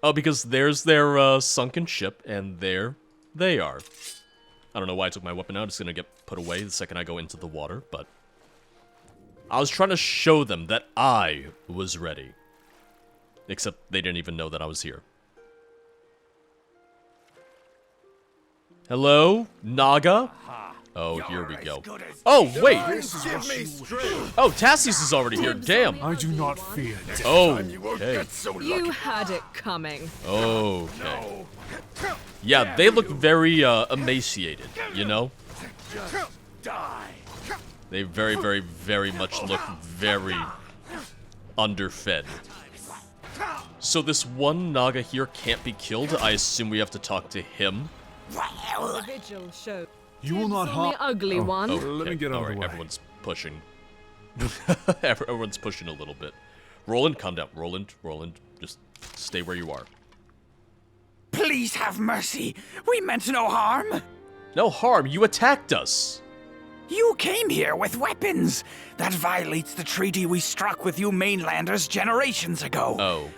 Oh, because there's their sunken ship, and there they are. I don't know why I took my weapon out. It's gonna get put away the second I go into the water, but... I was trying to show them that I was ready. Except they didn't even know that I was here. Hello? Naga? Oh, here we go. Oh, wait! Oh, Tassius is already here, damn! I do not fear death. Oh, okay. You had it coming. Okay. Yeah, they look very, emaciated, you know? They very, very, very much look very underfed. So this one Naga here can't be killed? I assume we have to talk to him? The vigil showed. You will not harm. The ugly one. Okay. Let me get out of the way. Everyone's pushing. Everyone's pushing a little bit. Roland, calm down. Roland, just stay where you are. Please have mercy. We meant no harm. No harm, you attacked us. You came here with weapons. That violates the treaty we struck with you mainlanders generations ago. Oh.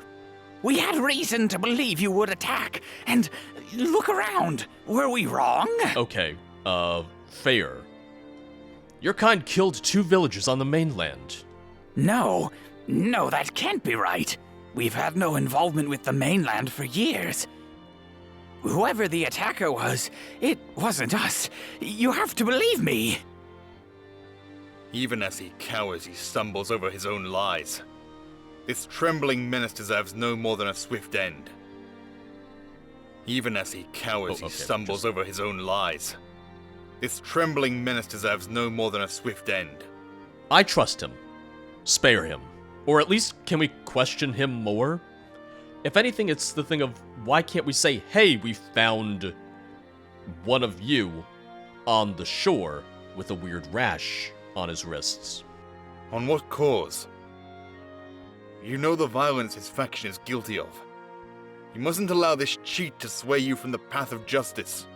We had reason to believe you would attack. And look around. Were we wrong? Okay, fair. Your kind killed 2 villagers on the mainland. No, that can't be right. We've had no involvement with the mainland for years. Whoever the attacker was, it wasn't us. You have to believe me. Even as he cowers, he stumbles over his own lies. This trembling menace deserves no more than a swift end. Even as he cowers, he stumbles over his own lies. This trembling menace deserves no more than a swift end. I trust him. Spare him. Or at least, can we question him more? If anything, it's the thing of, why can't we say, hey, we found one of you on the shore with a weird rash on his wrists? On what cause? You know the violence his faction is guilty of. You mustn't allow this cheat to sway you from the path of justice.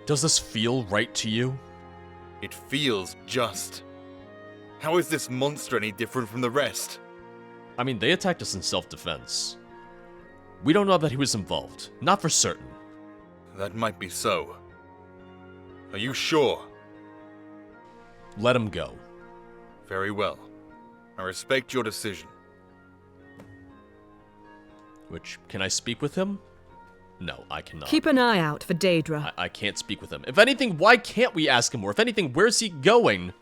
Does this feel right to you? It feels just. How is this monster any different from the rest? I mean, they attacked us in self-defense. We don't know that he was involved. Not for certain. That might be so. Are you sure? Let him go. Very well. I respect your decision. Which, can I speak with him? No, I cannot. Keep an eye out for Daedra. I can't speak with him. If anything, why can't we ask him more? If anything, where's he going?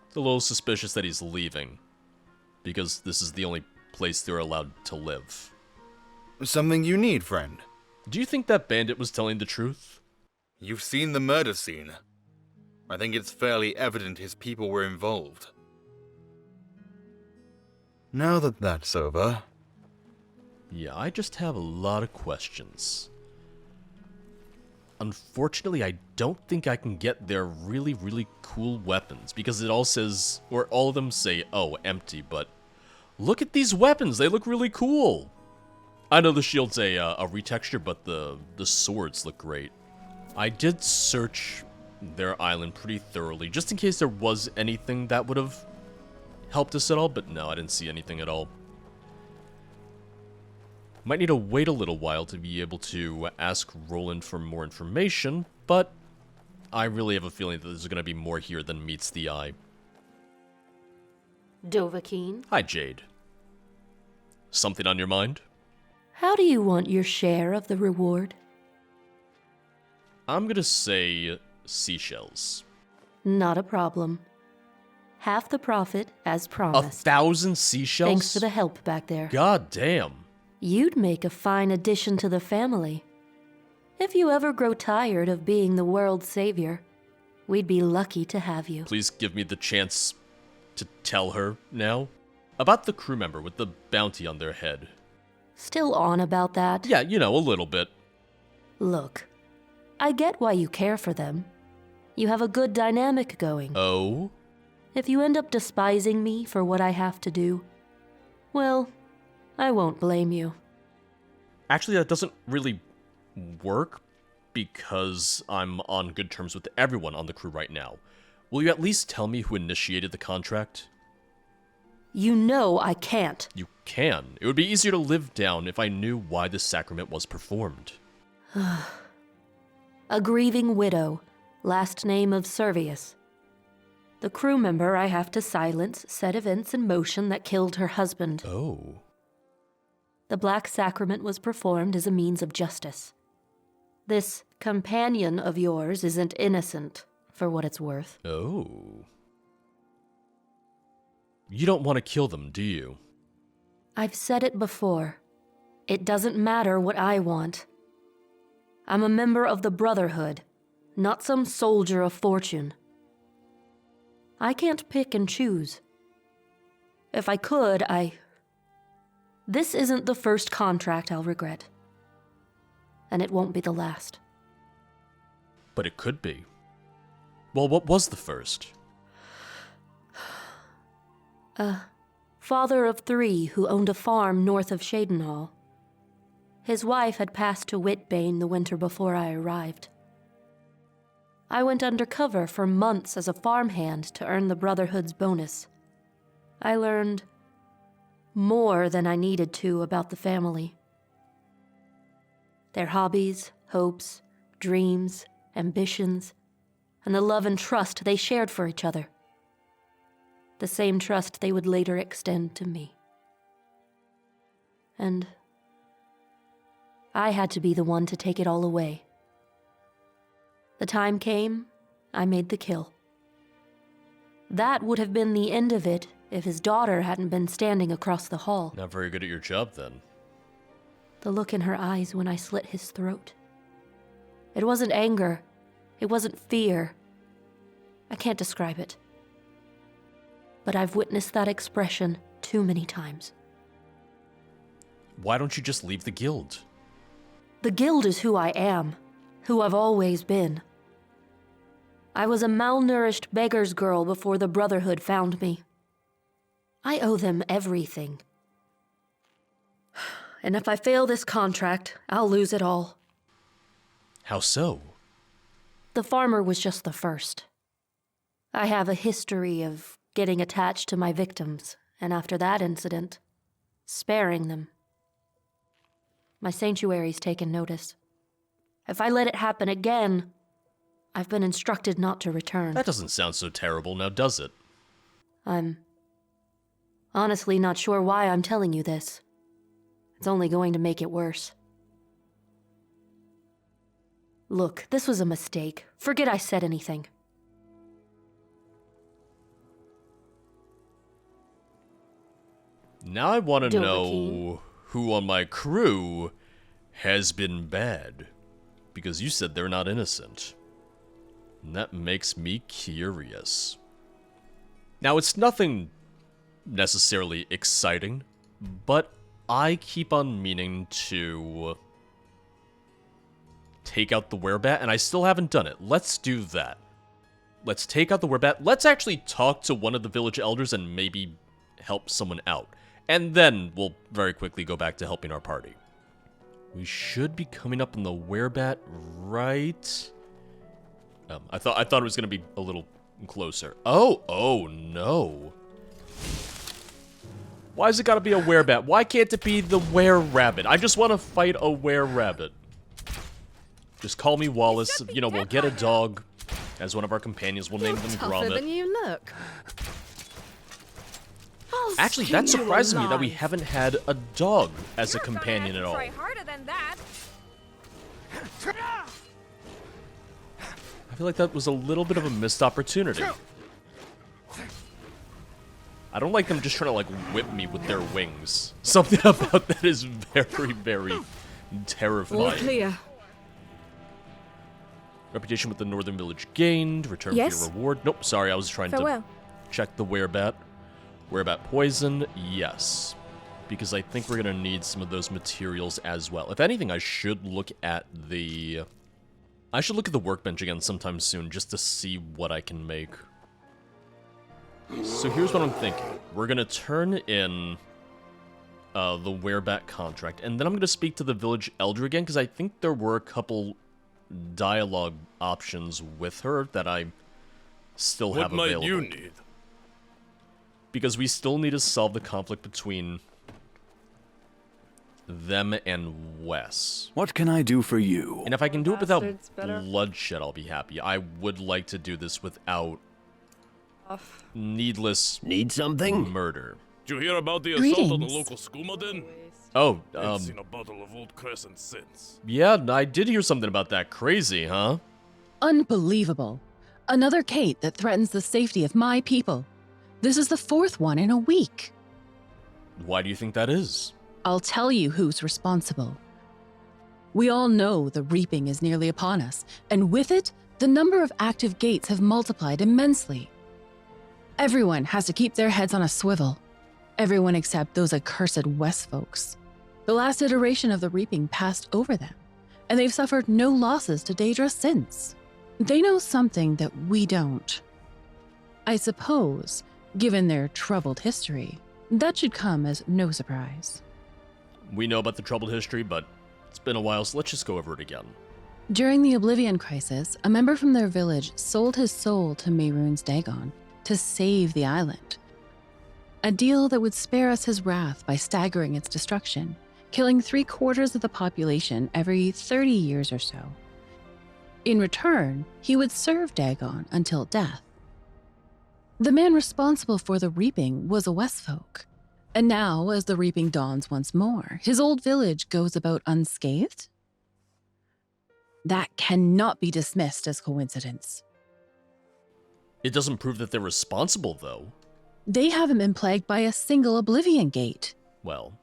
It's a little suspicious that he's leaving. Because this is the only place they're allowed to live. Something you need, friend. Do you think that bandit was telling the truth? You've seen the murder scene. I think it's fairly evident his people were involved. Now that that's over... Yeah, I just have a lot of questions. Unfortunately, I don't think I can get their really, really cool weapons, because it all says, or all of them say, oh, empty, but look at these weapons, they look really cool. I know the shield's a retexture, but the swords look great. I did search their island pretty thoroughly, just in case there was anything that would have helped us at all, but no, I didn't see anything at all. Might need to wait a little while to be able to ask Roland for more information, but I really have a feeling that there's going to be more here than meets the eye. Dovahkiin? Hi, Jade. Something on your mind? How do you want your share of the reward? I'm gonna say seashells. Not a problem. Half the profit, as promised. 1,000 seashells? Thanks for the help back there. God damn. You'd make a fine addition to the family. If you ever grow tired of being the world's savior, we'd be lucky to have you. Please give me the chance to tell her now. About the crew member with the bounty on their head. Still on about that? Yeah, you know, a little bit. Look, I get why you care for them. You have a good dynamic going. Oh? If you end up despising me for what I have to do, well, I won't blame you. Actually, that doesn't really work because I'm on good terms with everyone on the crew right now. Will you at least tell me who initiated the contract? You know I can't. You can. It would be easier to live down if I knew why the sacrament was performed. A grieving widow, last name of Servius. The crew member I have to silence set events in motion that killed her husband. Oh. The Black Sacrament was performed as a means of justice. This companion of yours isn't innocent, for what it's worth. Oh. You don't want to kill them, do you? I've said it before. It doesn't matter what I want. I'm a member of the Brotherhood, not some soldier of fortune. I can't pick and choose. If I could, This isn't the first contract I'll regret. And it won't be the last. But it could be. Well, what was the first? Father of 3 who owned a farm north of Shadenhall. His wife had passed to Whitbane the winter before I arrived. I went undercover for months as a farmhand to earn the Brotherhood's bonus. I learned more than I needed to about the family. Their hobbies, hopes, dreams, ambitions, and the love and trust they shared for each other. The same trust they would later extend to me. And I had to be the one to take it all away. The time came, I made the kill. That would have been the end of it if his daughter hadn't been standing across the hall. Not very good at your job, then. The look in her eyes when I slit his throat. It wasn't anger. It wasn't fear. I can't describe it. But I've witnessed that expression too many times. Why don't you just leave the guild? The guild is who I am, who I've always been. I was a malnourished beggar's girl before the Brotherhood found me. I owe them everything. And if I fail this contract, I'll lose it all. How so? The farmer was just the first. I have a history of getting attached to my victims, and after that incident, sparing them. My sanctuary's taken notice. If I let it happen again, I've been instructed not to return. That doesn't sound so terrible, now does it? I'm honestly not sure why I'm telling you this. It's only going to make it worse. Look, this was a mistake. Forget I said anything. Now I want to Dovahkiin. know who on my crew has been bad. Because you said they're not innocent. And that makes me curious. Now, it's nothing necessarily exciting, but I keep on meaning to take out the werebat, and I still haven't done it. Let's do that. Let's take out the werebat. Let's actually talk to one of the village elders and maybe help someone out. And then we'll very quickly go back to helping our party. We should be coming up on the werebat, right? I thought it was going to be a little closer. Oh no. Why's it got to be a werebat? Why can't it be the were-rabbit? I just want to fight a were-rabbit. Just call me Wallace. You know, we'll get a dog as one of our companions. We'll name them Tougher than Gromit. you look. Actually, that surprises me that we haven't had a dog as a companion at all. Try harder than that. I feel like that was a little bit of a missed opportunity. I don't like them just trying to, like, whip me with their wings. Something about that is very, very All terrifying. clear. Reputation with the Northern Village gained. Return for Yes? your reward. Nope, sorry, I was trying Farewell. to check the werebat. Werebat poison, yes. Because I think we're going to need some of those materials as well. If anything, I should look at the... I should look at the workbench again sometime soon just to see what I can make. So here's what I'm thinking. We're going to turn in the werebat contract, and then I'm going to speak to the village elder again, because I think there were a couple dialogue options with her that I still have available. What might you need? because we still need to solve the conflict between them and Wes. What can I do for you? And if I can do it without Bastards better. bloodshed, I'll be happy. I would like to do this without needless Need something? murder. Did you hear about the assault on the Greetings. local skooma den? Oh, I've seen a bottle of old crescent since. yeah, I did hear something about that. Crazy, huh? Unbelievable. Another Kate that threatens the safety of my people. This is the fourth one in a week. Why do you think that is? I'll tell you who's responsible. We all know the reaping is nearly upon us, and with it, the number of active gates have multiplied immensely. Everyone has to keep their heads on a swivel. Everyone except those accursed West folks. The last iteration of the reaping passed over them, and they've suffered no losses to Daedra since. They know something that we don't. I suppose, given their troubled history, that should come as no surprise. We know about the troubled history, but it's been a while, so let's just go over it again. During the Oblivion Crisis, a member from their village sold his soul to Mehrunes Dagon to save the island. A deal that would spare us his wrath by staggering its destruction, killing 3/4 of the population every 30 years or so. In return, he would serve Dagon until death. The man responsible for the reaping was a Westfolk. And now, as the reaping dawns once more, his old village goes about unscathed? That cannot be dismissed as coincidence. It doesn't prove that they're responsible, though. They haven't been plagued by a single Oblivion Gate. Well,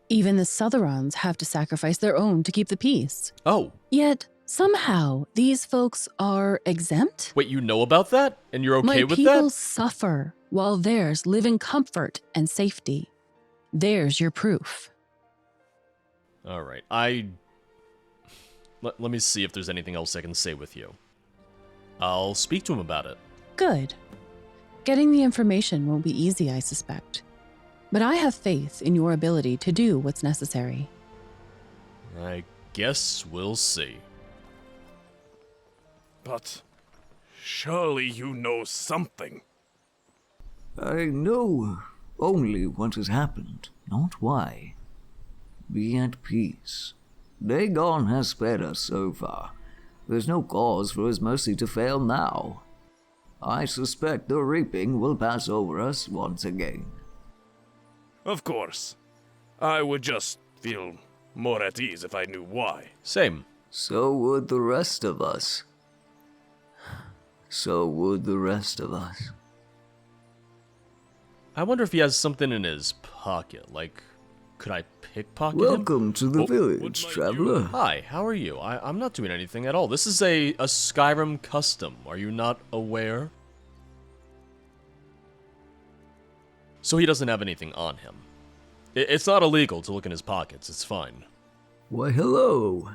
Even the Southrons have to sacrifice their own to keep the peace. oh, Yet, somehow, these folks are exempt? wait, you know about that? And you're okay My with people that? suffer, while theirs live in comfort and safety. There's your proof. Alright, Let me see if there's anything else I can say with you. I'll speak to him about it. Good. Getting the information won't be easy, I suspect. But I have faith in your ability to do what's necessary. I guess we'll see. But surely you know something. I know only what has happened, not why. Be at peace. Dagon has spared us so far. There's no cause for his mercy to fail now. I suspect the reaping will pass over us once again. Of course. I would just feel more at ease if I knew why. Same. So would the rest of us. So would the rest of us. I wonder if he has something in his pocket. Like, could I pickpocket him? Welcome to the Oh, village, what might traveler. Hi, how are you? I'm not doing anything at all. This is a Skyrim custom. Are you not aware? So he doesn't have anything on him. It's not illegal to look in his pockets. It's fine. Why, hello.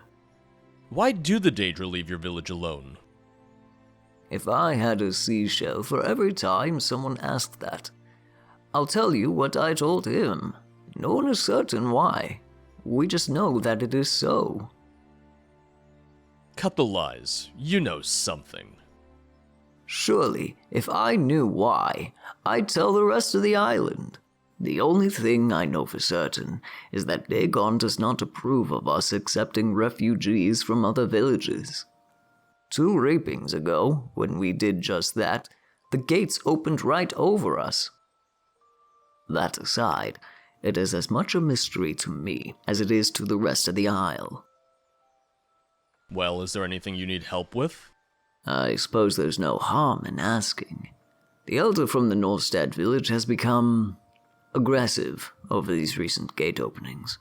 Why do the Daedra leave your village alone? If I had a seashell for every time someone asked that, I'll tell you what I told him. No one is certain why. We just know that it is so. Cut the lies. You know something. Surely, if I knew why, I'd tell the rest of the island. The only thing I know for certain is that Dagon does not approve of us accepting refugees from other villages. 2 reapings ago, when we did just that, the gates opened right over us. That aside, it is as much a mystery to me as it is to the rest of the isle. Well, is there anything you need help with? I suppose there's no harm in asking. The elder from the Norstead village has become aggressive over these recent gate openings.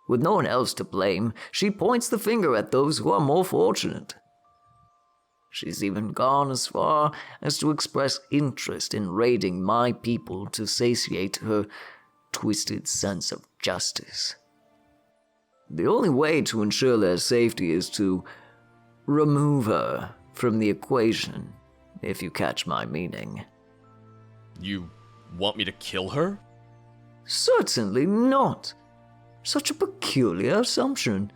With no one else to blame, she points the finger at those who are more fortunate. She's even gone as far as to express interest in raiding my people to satiate her twisted sense of justice. The only way to ensure their safety is to remove her from the equation, if you catch my meaning. You want me to kill her? Certainly not. Such a peculiar assumption.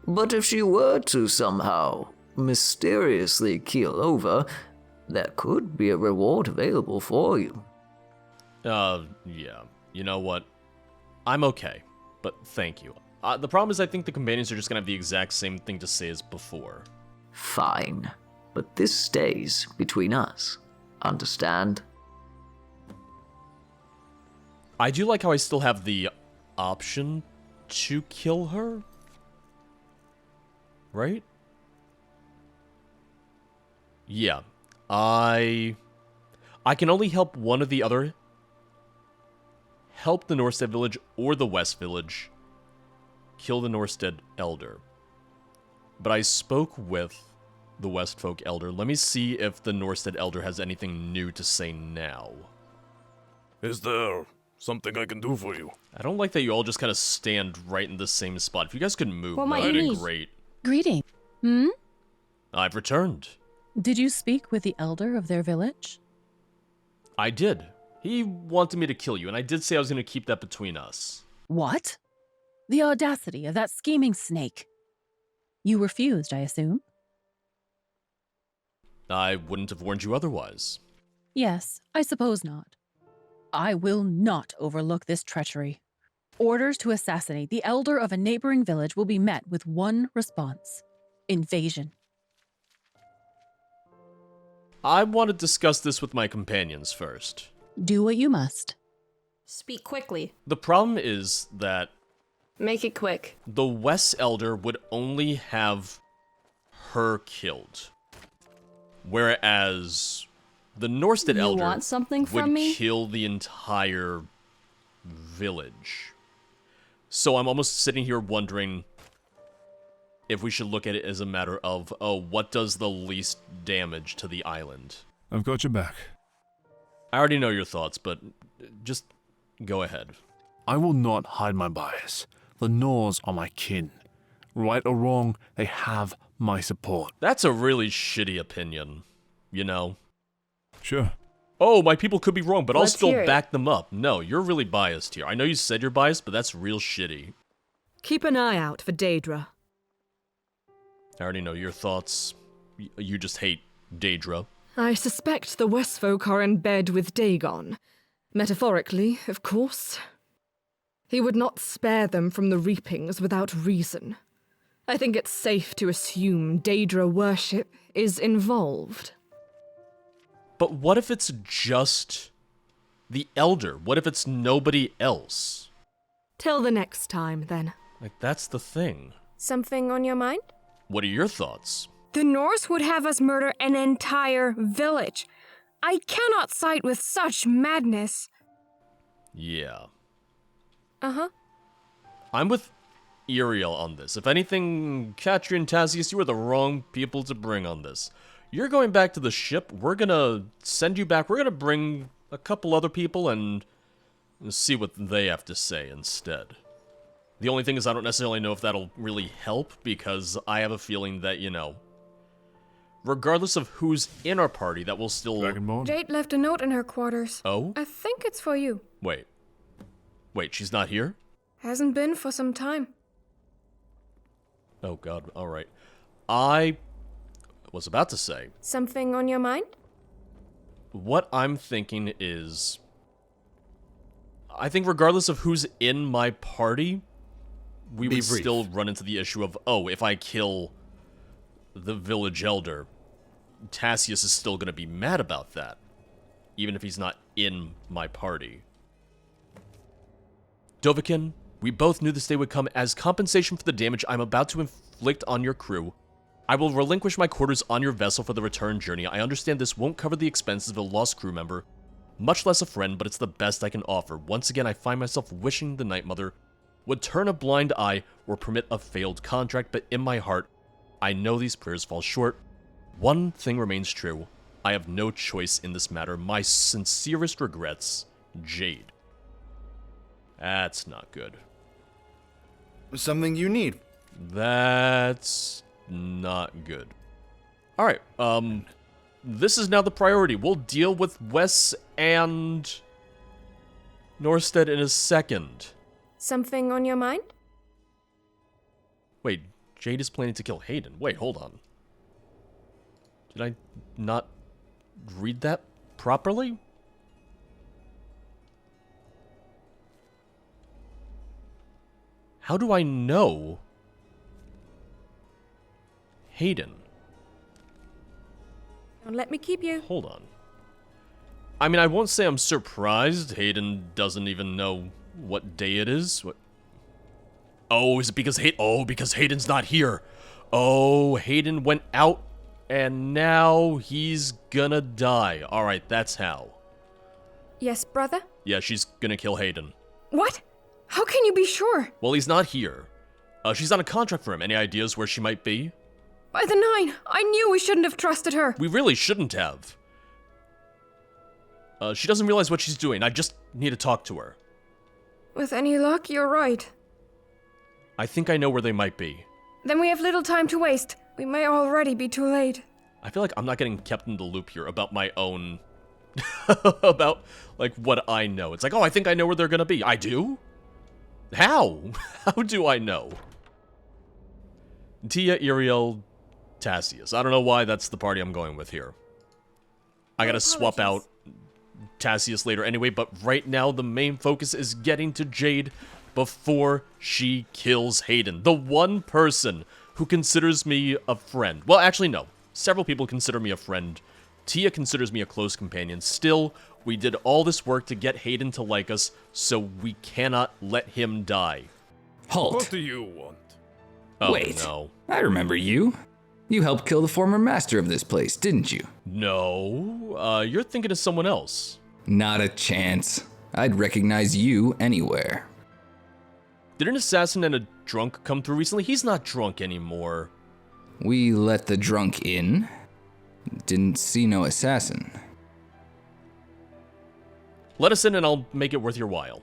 But if she were to somehow mysteriously keel over, there could be a reward available for you. Yeah. You know what? I'm okay, but thank you. The problem is I think the companions are just gonna have the exact same thing to say as before. Fine, but this stays between us. Understand? I do like how I still have the option to kill her. Right? Yeah. I can only help one or the other. Help the Norstead village or the West village. Kill the Norstead elder. But I spoke with the Westfolk elder. Let me see if the Norstead elder has anything new to say now. Is there something I can do for you? I don't like that you all just kind of stand right in the same spot. If you guys could move, What might that'd you be need? great. Greeting. I've returned. Did you speak with the elder of their village? I did. He wanted me to kill you, and I did say I was going to keep that between us. What? The audacity of that scheming snake. You refused, I assume? I wouldn't have warned you otherwise. Yes, I suppose not. I will not overlook this treachery. Orders to assassinate the elder of a neighboring village will be met with one response: invasion. I want to discuss this with my companions first. Do what you must. Speak quickly. The problem is that Make it quick. the West Elder would only have her killed. Whereas the Norstead You Elder want something would from me? kill the entire village. So I'm almost sitting here wondering if we should look at it as a matter of, oh, what does the least damage to the island? I've got your back. I already know your thoughts, but just go ahead. I will not hide my bias. The Norse are my kin. Right or wrong, they have my support. That's a really shitty opinion, you know? Sure. Oh, my people could be wrong, but I'll Let's still hear it. back them up. No, you're really biased here. I know you said you're biased, but that's real shitty. Keep an eye out for Daedra. I already know your thoughts. You just hate Daedra. I suspect the Westfolk are in bed with Dagon. Metaphorically, of course. He would not spare them from the reapings without reason. I think it's safe to assume Daedra worship is involved. But what if it's just the Elder? What if it's nobody else? Till the next time, then. Like, that's the thing. Something on your mind? What are your thoughts? The Norse would have us murder an entire village. I cannot side with such madness. Yeah. Uh-huh. I'm with Iriel on this. If anything, Katri and Tassius, you are the wrong people to bring on this. You're going back to the ship. We're gonna send you back. We're gonna bring a couple other people and see what they have to say instead. The only thing is I don't necessarily know if that'll really help, because I have a feeling that, you know, regardless of who's in our party, that will still... Dragon Mod? Jade left a note in her quarters. Oh? I think it's for you. Wait, she's not here? Hasn't been for some time. Oh god, alright. I was about to say, Something on your mind? what I'm thinking is, I think regardless of who's in my party, we Be would brief. still run into the issue of, oh, if I kill the village elder, Tassius is still going to be mad about that, even if he's not in my party. Dovahkiin, we both knew this day would come. As compensation for the damage I'm about to inflict on your crew, I will relinquish my quarters on your vessel for the return journey. I understand this won't cover the expenses of a lost crew member, much less a friend, but it's the best I can offer. Once again, I find myself wishing the Night Mother would turn a blind eye or permit a failed contract, but in my heart, I know these prayers fall short. One thing remains true. I have no choice in this matter. My sincerest regrets, Jade. That's not good. Something you need. That's not good. Alright, this is now the priority. We'll deal with Wes and Norstead in a second. Something on your mind? Wait, Jade is planning to kill Haden. Wait, hold on. Did I not read that properly? How do I know Haden? Don't let me keep you. Hold on. I mean, I won't say I'm surprised Haden doesn't even know what day it is. What? Oh, is it because because Haden's not here. Oh, Haden went out and now he's gonna die. Alright, that's how. Yes, brother? Yeah, she's gonna kill Haden. What? How can you be sure? Well, he's not here. She's on a contract for him. Any ideas where she might be? By the Nine, I knew we shouldn't have trusted her. We really shouldn't have. She doesn't realize what she's doing. I just need to talk to her. With any luck, you're right. I think I know where they might be. Then we have little time to waste. We may already be too late. I feel like I'm not getting kept in the loop here about my own... about, like, what I know. It's like, oh, I think I know where they're gonna be. I do? How? How do I know? Tia, Iriel, Tassius. I don't know why that's the party I'm going with here. I gotta swap out Tassius later anyway, but right now the main focus is getting to Jade before she kills Haden. The one person who considers me a friend. Well, actually, no. Several people consider me a friend. Tia considers me a close companion. Still, we did all this work to get Haden to like us, so we cannot let him die. What Halt. do you want? Oh, Wait. no. I remember you. You helped kill the former master of this place, didn't you? No, you're thinking of someone else. Not a chance. I'd recognize you anywhere. Did an assassin and a drunk come through recently? He's not drunk anymore. We let the drunk in. Didn't see no assassin. Let us in and I'll make it worth your while.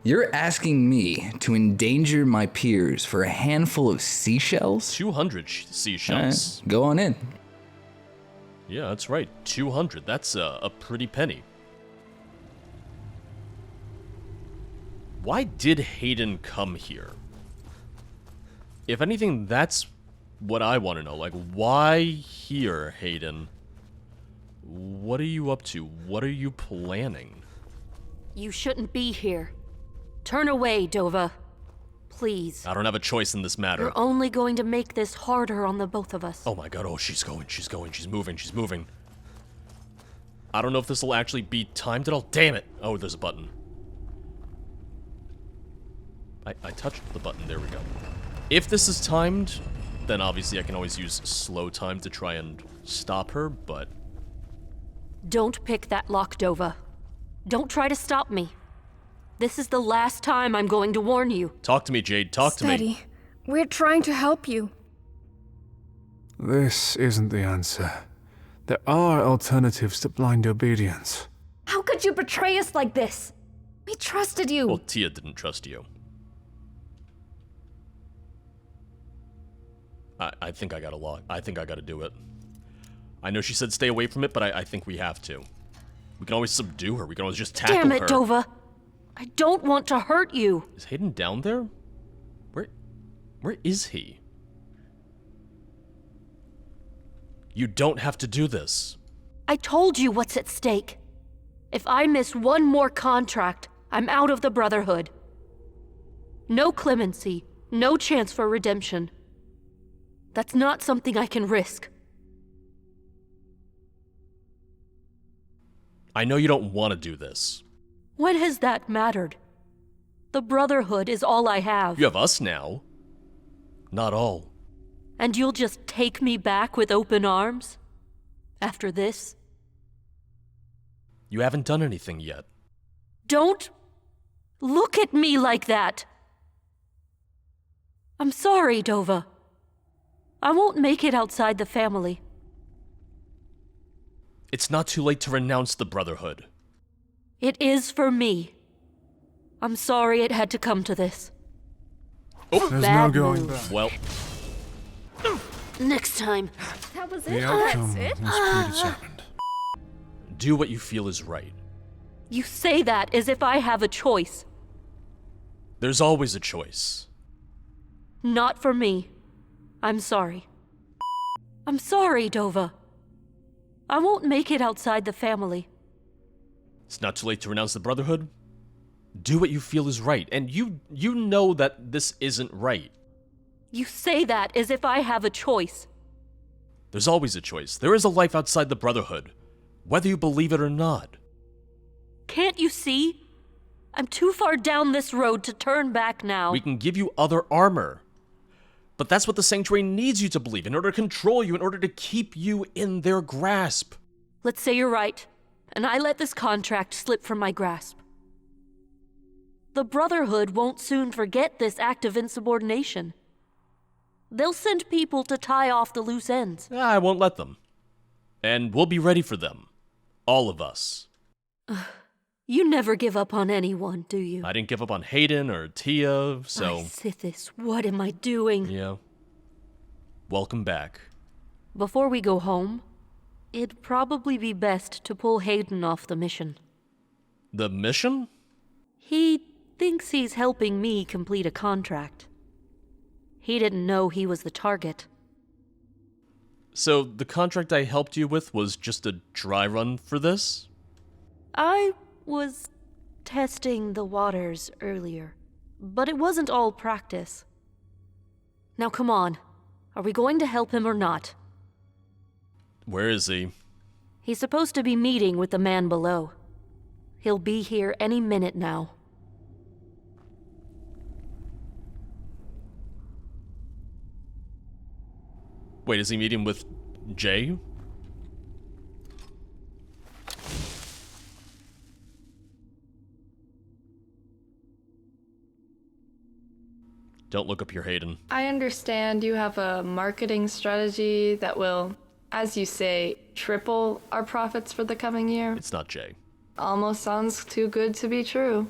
You're asking me to endanger my peers for a handful of seashells? 200 seashells. Alright, go on in. Yeah, that's right. 200. That's a pretty penny. Why did Haden come here? If anything, that's what I want to know. Like, why here, Haden? What are you up to? What are you planning? You shouldn't be here. Turn away, Dova. Please. I don't have a choice in this matter. You're only going to make this harder on the both of us. Oh my god, oh, she's moving. I don't know if this will actually be timed at all. Damn it! Oh, there's a button. I touched the button, there we go. If this is timed, then obviously I can always use slow time to try and stop her, but... Don't pick that lock, Dova. Don't try to stop me. This is the last time I'm going to warn you. Talk to me, Jade, talk to me. Steady. We're trying to help you. This isn't the answer. There are alternatives to blind obedience. How could you betray us like this? We trusted you. Well, Tia didn't trust you. I think I gotta lock. I think I gotta do it. I know she said stay away from it, but I think we have to. We can always subdue her. We can always just tackle her. Damn it, Dova. I don't want to hurt you. Is Haden down there? Where is he? You don't have to do this. I told you what's at stake. If I miss one more contract, I'm out of the Brotherhood. No clemency, no chance for redemption. That's not something I can risk. I know you don't want to do this. When has that mattered? The Brotherhood is all I have. You have us now. Not all. And you'll just take me back with open arms? After this? You haven't done anything yet. Don't look at me like that! I'm sorry, Dova. I won't make it outside the family. It's not too late to renounce the Brotherhood. It is for me. I'm sorry it had to come to this. Oh, There's Bad no going move. back. well, Next time. That was The it? outcome That's it? was predetermined. do what you feel is right. You say that as if I have a choice. There's always a choice. Not for me. I'm sorry. I'm sorry, Dova. I won't make it outside the family. It's not too late to renounce the Brotherhood. Do what you feel is right, and you know that this isn't right. You say that as if I have a choice. There's always a choice. There is a life outside the Brotherhood, whether you believe it or not. Can't you see? I'm too far down this road to turn back now. We can give you other armor. But that's what the Sanctuary needs you to believe in order to control you, in order to keep you in their grasp. Let's say you're right, and I let this contract slip from my grasp. The Brotherhood won't soon forget this act of insubordination. They'll send people to tie off the loose ends. I won't let them. And we'll be ready for them. All of us. You never give up on anyone, do you? I didn't give up on Haden or Tia, so... Sithis, what am I doing? Yeah. Welcome back. Before we go home, it'd probably be best to pull Haden off the mission. The mission? He thinks he's helping me complete a contract. He didn't know he was the target. So the contract I helped you with was just a dry run for this? I was testing the waters earlier, but it wasn't all practice. Now come on, are we going to help him or not? Where is he? He's supposed to be meeting with the man below. He'll be here any minute now. Wait, is he meeting with Jay? Don't look up your Haden. I understand you have a marketing strategy that will, as you say, triple our profits for the coming year. It's not Jay. Almost sounds too good to be true.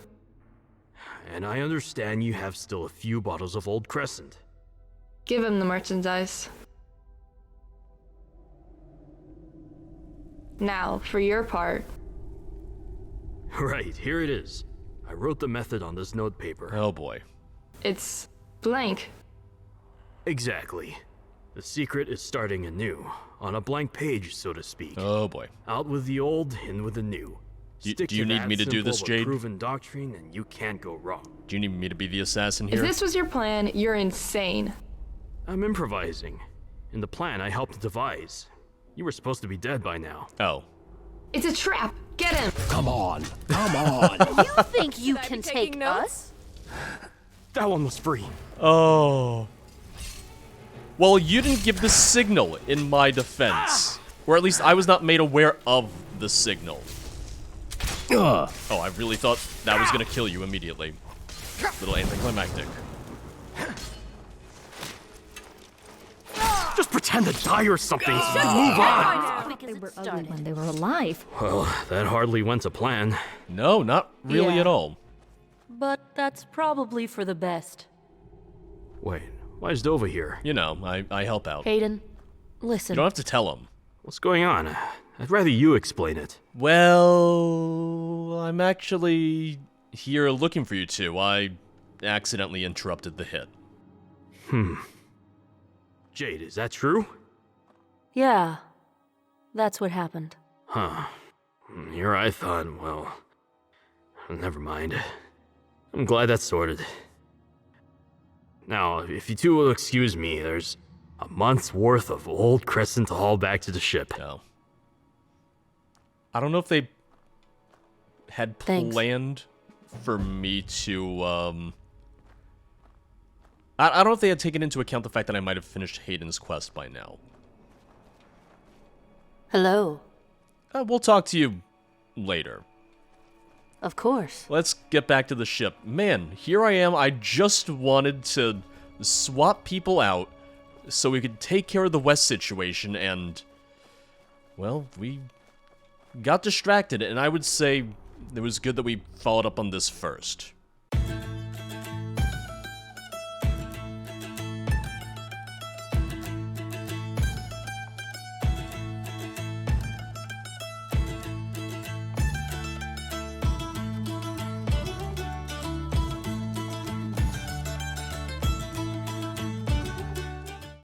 And I understand you have still a few bottles of Old Crescent. Give him the merchandise. Now, for your part. Right, here it is. I wrote the method on this notepaper. Oh boy. It's blank. Exactly. The secret is starting anew, on a blank page, so to speak. Oh boy. Out with the old, in with the new. Do you need me to do this, Jade? Proven doctrine, and you can't go wrong. Do you need me to be the assassin here? If this was your plan, you're insane. I'm improvising. In the plan I helped devise. You were supposed to be dead by now. Oh. It's a trap! Get him! Come on! Come on! You think you can take us? That one was free. Oh. Well, you didn't give the signal in my defense. Or at least I was not made aware of the signal. Oh, I really thought that was gonna kill you immediately. Little anticlimactic. Just pretend to die or something. Move on. They were ugly when they were alive. Well, that hardly went to plan. No, not really at all. But that's probably for the best. Wait, why is Dova here? You know, I help out. Hayden, listen. You don't have to tell him. What's going on? I'd rather you explain it. Well, I'm actually here looking for you two. I accidentally interrupted the hit. Jade, is that true? Yeah, that's what happened. Huh. Here I thought, well, never mind. I'm glad that's sorted. Now, if you two will excuse me, there's a month's worth of Old Crescent to haul back to the ship. No. I don't know if they had planned for me to, I don't know if they had taken into account the fact that I might have finished Hayden's quest by now. Hello. We'll talk to you later. Of course. Let's get back to the ship. Man, here I am. I just wanted to swap people out so we could take care of the West situation, and, well, we got distracted, and I would say it was good that we followed up on this first.